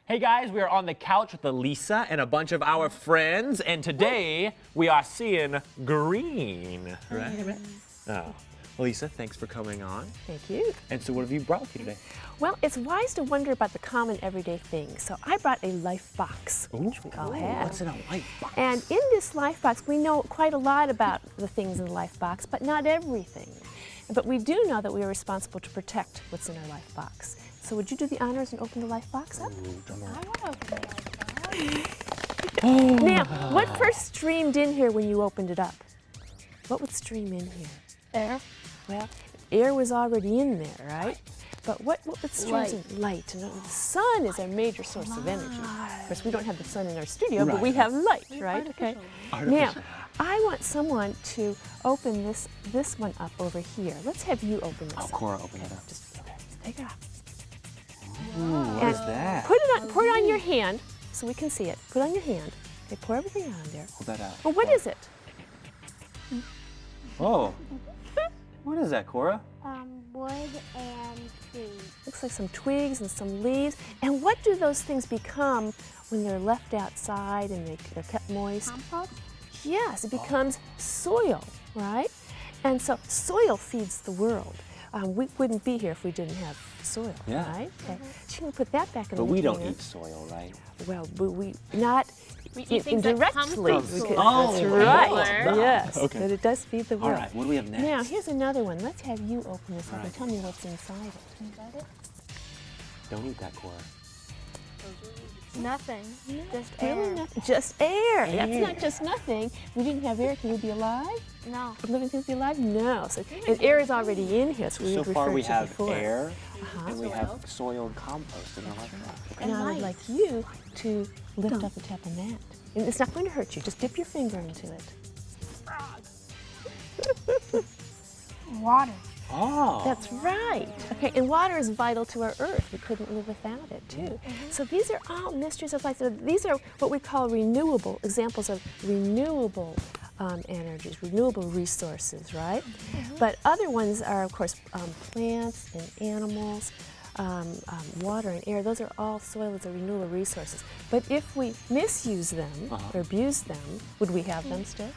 Hey guys, we are on the couch with Elisa and a bunch of our friends, and today we are seeing green, right? Oh. Elisa, thanks for coming on. Thank you. And so what have you brought with you today? Well, it's wise to wonder about the common everyday things. So I brought a life box, which we all have. What's in a life box? And in this life box, we know quite a lot about the things in the life box, but not everything. But we do know that we are responsible to protect what's in our life box. So would you do the honors and open the life box up? I want to open the life box. Now, what first streamed in here when you opened it up? What would stream in here? Air. Well, air was already in there, right? But what would stream in? Light. And the sun is our major source of energy. Of course, we don't have the sun in our studio, but we have light, right? Okay. Now, I want someone to open this one up over here. Let's have you open this. Oh, Cora, open it up. Just take it off. Ooh, what is that? Pour it on your hand so we can see it. Put it on your hand. Okay, pour everything on there. Hold that out. Well, what is it? Oh. What is that, Cora? Wood and trees. Looks like some twigs and some leaves. And what do those things become when they're left outside and they're kept moist? Compost? Yes, it becomes soil, right? And so soil feeds the world. We wouldn't be here if we didn't have soil, right? Okay. So you can put that back in the But we don't container. eat soil, right? Well, we not We eat things that come indirectly. from That's soil. right. Yes, Okay. but it does feed the All world. right, what do we have next? Now, here's another one. Let's have you open this up and Right. tell me what's inside it. Inside it? Don't eat that, Cora. Nothing. Just Really air. nothing. Just air. That's not just nothing. If we didn't have air, can we be alive? No. Could living things be alive? No. So, and air is already in here. So we So had far we referred to have before. air, and we have soil and compost in our life box. Okay. Now I'd like you to lift up the top of that. And it's not going to hurt you. Just dip your finger into it. Water. Oh. That's right. Okay, and water is vital to our earth. We couldn't live without it, too. So these are all mysteries of life. So these are what we call renewable, examples of renewable energies, renewable resources, right? But other ones are, of course, plants and animals, water and air. Those are all soil as a renewable resources. But if we misuse them or abuse them, would we have them still?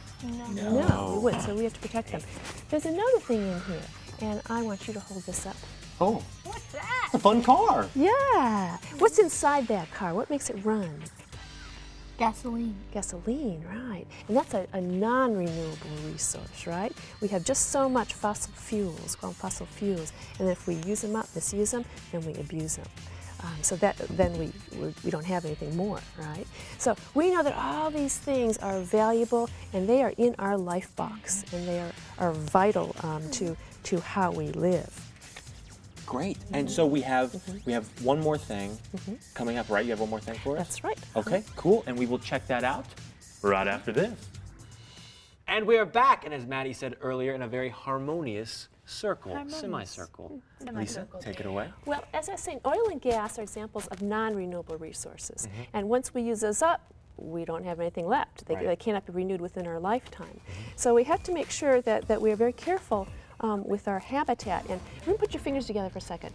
No, we wouldn't. So we have to protect them. There's another thing in here. And I want you to hold this up. Oh, What's that? it's a fun car. Yeah. What's inside that car? What makes it run? Gasoline. Gasoline, right. And that's a non-renewable resource, right? We have just so much fossil fuels, called fossil fuels. And if we use them up, misuse them, then we abuse them. So that then we don't have anything more, right? So we know that all these things are valuable and they are in our life box and they are vital to how we live. Great. And so we have one more thing coming up, right? You have one more thing for us? That's right. Okay, cool. And we will check that out right after this. And we are back, and as Maddie said earlier, in a very harmonious circle, semicircle. Lisa, take it away. Well, as I was saying, oil and gas are examples of non-renewable resources. And once we use those up, we don't have anything left. They cannot be renewed within our lifetime. So we have to make sure that we are very careful with our habitat. And let me put your fingers together for a second.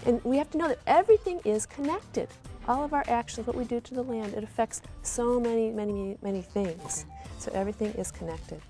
And we have to know that everything is connected. All of our actions, what we do to the land, it affects so many, many, many things. So everything is connected.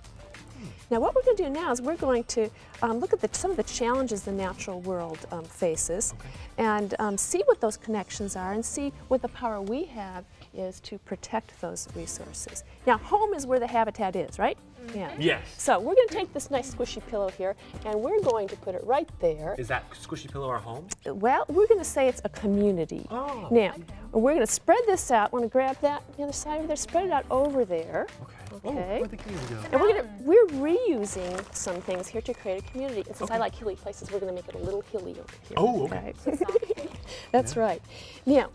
Now what we're going to do now is we're going to look at some of the challenges the natural world faces and see what those connections are and see what the power we have is to protect those resources. Now home is where the habitat is, right? Yeah. Yes. So we're going to take this nice squishy pillow here and we're going to put it right there. Is that squishy pillow our home? Well, we're going to say it's a community. Oh. Now, we're going to spread this out. We're going to grab that the other side over there, spread it out over there. Okay. Where'd the keys go? And we're reusing some things here to create a community. And since I like hilly places, we're going to make it a little hilly over here. Oh, okay. That's right. Now,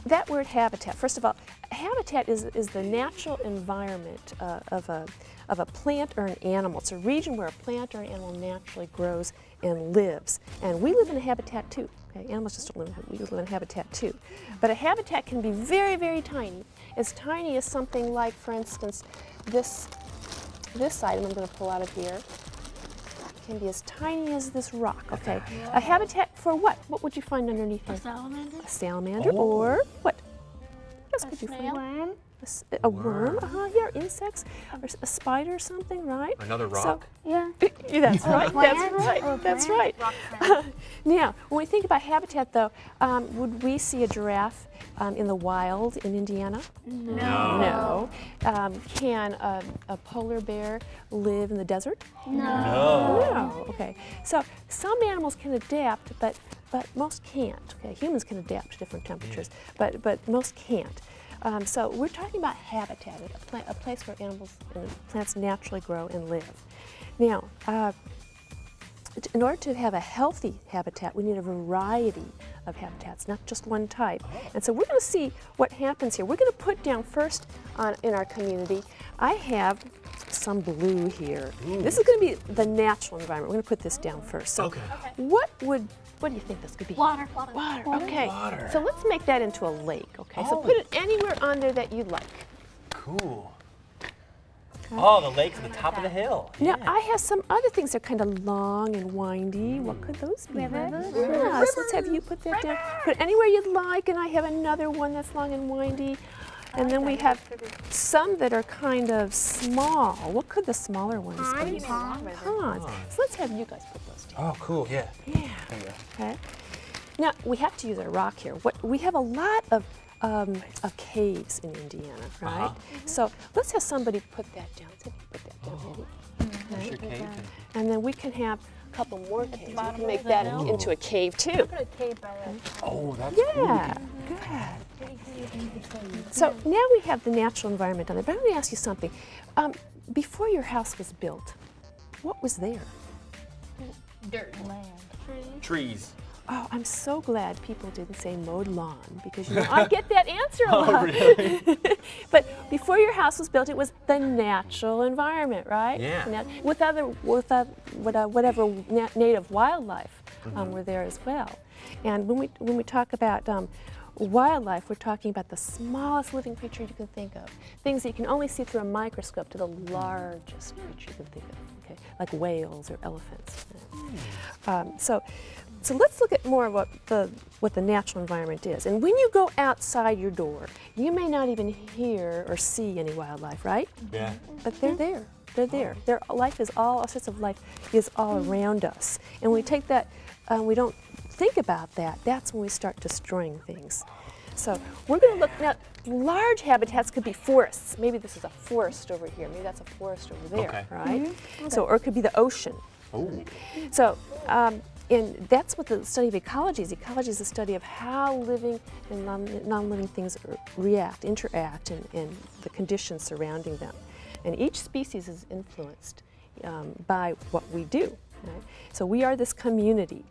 that word habitat, first of all, habitat is the natural environment of a plant or an animal. It's a region where a plant or an animal naturally grows and lives. And we live in a habitat too. Okay? Animals just don't live, we live in a habitat too. But a habitat can be very, very tiny. As tiny as something like, for instance, this item I'm going to pull out of here. can be as tiny as this rock, okay? A habitat for what? What would you find underneath A here? salamander? A salamander or what? What else A could you find? snail? Worm. A worm, yeah, insects, or a spider or something, right? Another So, rock. Yeah. yeah, that's right, that's plant? right, Or a that's plant? right. Rock plant. Now, when we think about habitat though, would we see a giraffe in the wild in Indiana? No. No. Can a polar bear live in the desert? No. No. Okay. So some animals can adapt, but most can't. Okay. Humans can adapt to different temperatures, but most can't. So we're talking about habitat, a place where animals and plants naturally grow and live. Now, in order to have a healthy habitat, we need a variety of habitats, not just one type. And so we're going to see what happens here. We're going to put down first in our community, I have some blue here. This is going to be the natural environment. We're going to put this down first. So what do you think this could be? Water. Water, okay. Water. So let's make that into a lake, okay? So put it anywhere on there that you like. Cool. Oh, the lake's at the top of the hill. Now, I have some other things that are kind of long and windy. What could those be? Rivers. Yeah, so let's have you put that down. Put it anywhere you'd like, and I have another one that's long and windy. And then we have some that are kind of small. What could the smaller ones be? Ponds. So let's have you guys put those down. Oh, cool, yeah. Yeah. Okay. Now, we have to use our rock here. We have a lot of caves in Indiana, right? So let's have somebody put that down. Let's have you put that down, Eddie. There's your cave. And then we can have a couple more caves. We bottom can make of the that hill? into a cave too. Put a cave by that. Oh, that's Yeah, good. So now we have the natural environment on there. But I'm going to ask you something. Before your house was built, what was there? Dirt. Land. trees. Oh, I'm so glad people didn't say mowed lawn because I get that answer a Oh, lot. really? But before your house was built, it was the natural environment, right? Yeah. Whatever native wildlife were there as well. And when we talk about wildlife, we're talking about the smallest living creature you can think of, things that you can only see through a microscope to the largest creature you can think of, okay, like whales or elephants. So let's look at more of what the natural environment is. And when you go outside your door, you may not even hear or see any wildlife, right? Yeah. But they're there. They're there. Their life is all sorts of life is all around us. And we take that, we don't think about that. That's when we start destroying things. So we're going to look now. Large habitats could be forests. Maybe this is a forest over here. Maybe that's a forest over there, Okay. right? So, or it could be the ocean. Oh. So, and that's what the study of ecology is. Ecology is the study of how living and non-living things interact, and the conditions surrounding them. And each species is influenced by what we do. Right? So we are this community.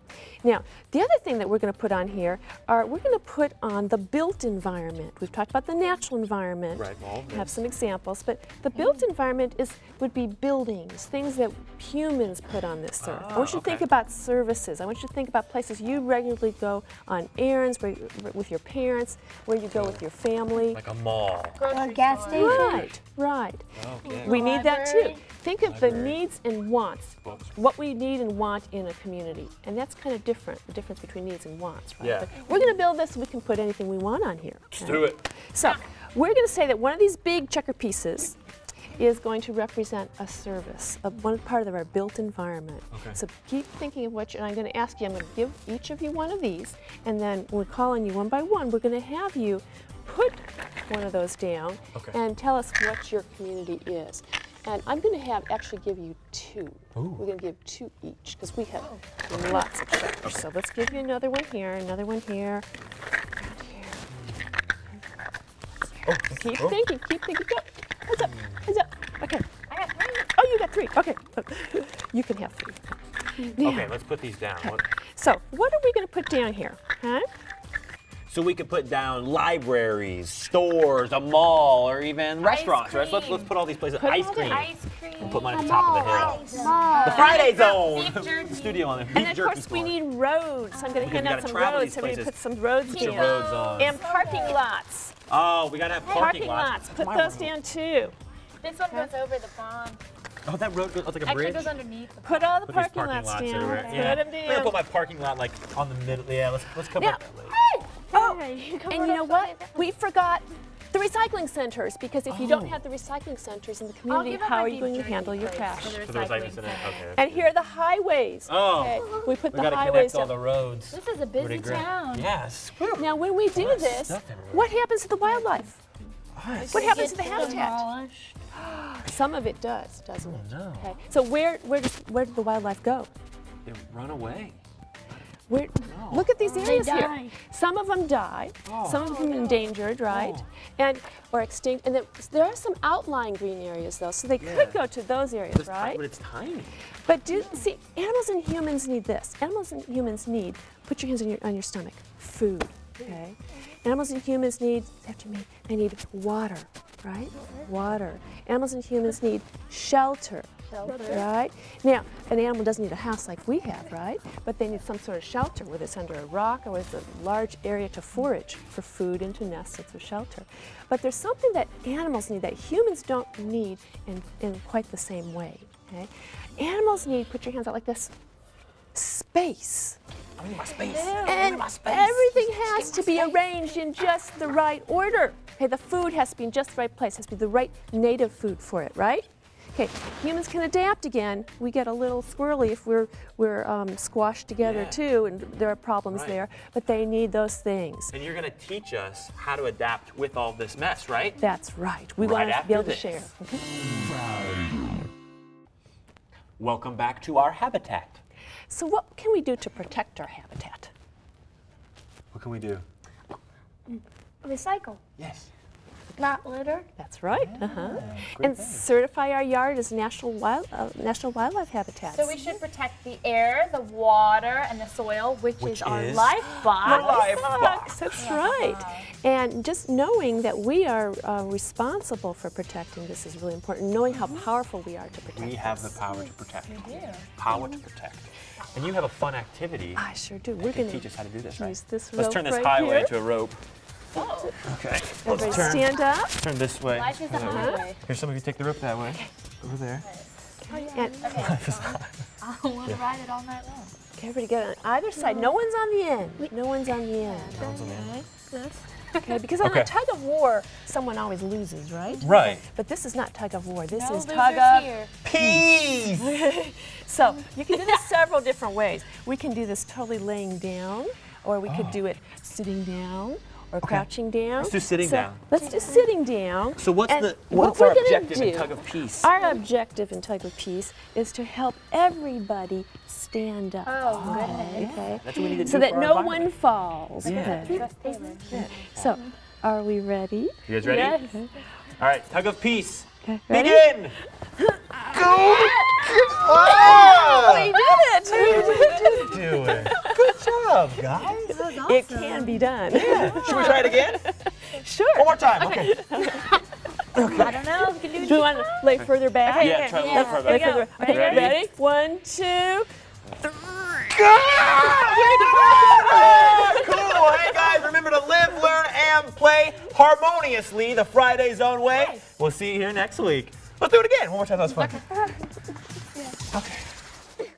Now, the other thing that we're going to put on here we're going to put on the built environment. We've talked about the natural environment. Right, well, Have some examples, but the built environment would be buildings, things that humans put on this earth. I want you to think about services. I want you to think about places you regularly go on errands with your parents, where you go with your family. Like a mall. A gas station. Right, right. Okay. We need that too. Library. Think of the Library. needs and wants, Books. what we need and want in a community. And that's kind of different, the difference between needs and wants, right? Yeah. But we're going to build this so we can put anything we want on here. Let's do it. So we're going to say that one of these big checker pieces is going to represent a service, one part of our built environment. Okay. So keep thinking of and I'm going to ask you, I'm going to give each of you one of these, and then when we call on you one by one, we're going to have you put one of those down and tell us what your community is. And I'm going to actually give you two. Ooh. We're going to give two each because we have lots of checkers. So let's give you another one here, another one here. Keep thinking, Go. Heads up, heads up. Okay. I got 3. Oh, you got 3. Okay. You can have 3. Now, Okay, let's put these down. so what are we going to put down here? Huh? So we could put down libraries, stores, a mall, or even restaurants, right? So let's put all these places. Put 'em Ice all cream. down. Ice cream. And put mine at the top of the hill. Mall. The Friday Zone. Beef jerky. Studio on there. And Beef then, of jerky course, we store. need roads. So I'm going to Because hand we out gotta some travel roads. these So we're going to places. put some roads Put some down. roads on. And parking lots. Oh, we gotta have parking Put lots. those down too. This one goes over the pond. Oh, that road goes like a Actually, bridge. it goes underneath. Put all the Put these parking lots down. everywhere. Put Yeah. them I'm gonna down. put my parking lot like on the middle. Yeah, let's cover Now, up that later. Oh, You come and right you know up what? by We forgot the recycling centers, because if you don't have the recycling centers in the community, give up how my are you going to jerky handle your place trash? for the For the recycling recycling center. center. Okay. And here are the highways. Oh. Okay, we put We the gotta highways connect all down. the roads. This is a busy Pretty great. town. Yes. Now, when we do Lots of this, stuff everywhere. what happens to the wildlife? Nice. What happens to the Gets habitat? demolished. Some of it does, doesn't it? Oh, no. Okay. So where did the wildlife go? They run away. Where, Look at these They areas here. die. Some of them die. Oh. Some of them endangered, right? Oh. And or extinct. And then there are some outlying green areas though, so they could go to those areas, right? But it's tiny. But see, animals and humans need this. Animals and humans need. Put your hands on your stomach. Food. Okay. Animals and humans need. After me, they need water, right? Water. Animals and humans need shelter. Right? Now, an animal doesn't need a house like we have, right? But they need some sort of shelter, whether it's under a rock or with a large area to forage for food and to nest and for shelter. But there's something that animals need that humans don't need in quite the same way. Okay? Animals need, put your hands out like this, space. I need my space. And everything has to be arranged in just the right order. Okay, the food has to be in just the right place, has to be the right native food for it, right? Okay, humans can adapt again. We get a little squirrely if we're squashed together Yeah. too, and there are problems Right. there, but they need those things. And you're gonna teach us how to adapt with all this mess, right? That's right. We Right want to be after able to this. share. Welcome back to our habitat. So what can we do to protect our habitat? What can we do? Recycle. Yes. Not litter. That's right. And certify our yard as national wildlife habitats. So we should protect the air, the water, and the soil, which is our is life box. life box. That's right. And just knowing that we are responsible for protecting this is really important. Knowing how powerful we are to protect We have this. the power to protect. We do. Power to protect. And you have a fun activity. I sure do. We're You can going teach to us how to do this, right? use this Let's rope turn this right highway here. into a rope. Oh, Okay. Everybody Let's turn. stand up. Turn this way. life is a highway. Here, some of you take the rope that way. Over there. And I want to ride it all night long. okay, everybody get on either side. No one's on the end. No one's on the end. Okay, because on Okay. a tug of war, someone always loses, right? Right. But this is not tug of war. This No is losers tug of here. Peace! So you can do this several different ways. We can do this totally laying down, or we could do it sitting down, or crouching down. Let's do sitting So down. Let's do sitting down. So what's And what's what our we're gonna objective in do- Tug of Peace? Our objective in Tug of Peace is to help everybody stand up. Oh, goodness. Okay. That's what we need to So do that for our no environment. one falls. Yeah. Okay. So, are we ready? You guys ready? Yes. All right, Tug of Peace. Okay. Ready? Begin! Go! We did it! We did Do it. Good job, guys. it. It can be done. Should we try it again? Sure. One more time. Okay. I don't know. We can do Do you want to lay further back? Yeah, try a little Yeah. further. Lay Here we further. go. Okay, Ready? ready? 1, 2. Cool. Hey guys, remember to live, learn, and play harmoniously the Friday Zone way. We'll see you here next week. Let's do it again. One more time. That was fun. Okay.